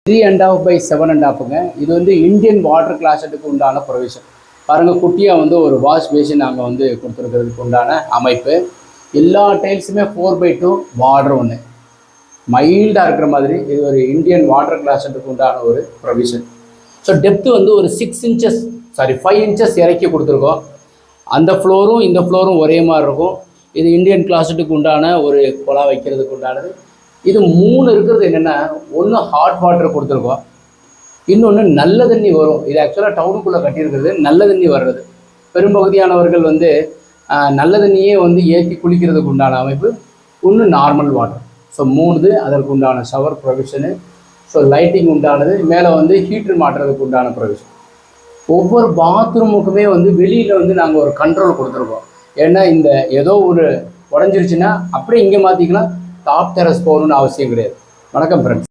3.5/7.5ங்க. இது வந்து Indian water கிளாஸட்டுக்கு உண்டான ப்ரொவிஷன். பாருங்கள், குட்டியாக வந்து ஒரு வாஷ் பேஷன் நாங்கள் வந்து கொடுத்துருக்கிறதுக்கு உண்டான அமைப்பு. எல்லா டைல்ஸுமே 4/2 பார்டர் ஒன்று மைல்டாக இருக்கிற மாதிரி இது ஒரு இந்தியன் வாட்டர் கிளாஸட்டுக்கு உண்டான ஒரு ப்ரொவிஷன். ஸோ டெப்த்து வந்து ஒரு 5 இன்ச்சஸ் இறக்கி கொடுத்துருக்கோம். அந்த ஃப்ளோரும் இந்த ஃப்ளோரும் ஒரே மாதிரி இருக்கும். இது இந்தியன் கிளாஸட்டுக்கு உண்டான ஒரு குழா வைக்கிறதுக்கு உண்டானது. இது 3 இருக்கிறது என்னென்னா, ஒன்று ஹாட் வாட்டர் கொடுத்துருக்கோம், இன்னொன்று நல்ல தண்ணி வரும். இது ஆக்சுவலாக டவுனுக்குள்ளே கட்டியிருக்கிறது நல்ல தண்ணி வர்றது. பெரும்பகுதியானவர்கள் வந்து நல்ல தண்ணியே வந்து ஏற்றி குளிக்கிறதுக்கு உண்டான அமைப்பு. ஒன்று நார்மல் வாட்டர். ஸோ 3 அதற்கு உண்டான ஷவர் ப்ரொவிஷனு. ஸோ லைட்டிங் உண்டானது. மேலே வந்து ஹீட்ரு மாட்டுறதுக்கு உண்டான ப்ரொவிஷன். ஒவ்வொரு பாத்ரூமுக்குமே வந்து வெளியில் வந்து நாங்கள் ஒரு கண்ட்ரோல் கொடுத்துருக்கோம். ஏன்னா இந்த ஏதோ ஒரு உடஞ்சிருச்சுன்னா அப்படியே இங்கே மாற்றிக்கலாம், டாப் டெரஸ் போகணுன்னு அவசியம் கிடையாது. வணக்கம் ஃப்ரெண்ட்ஸ்.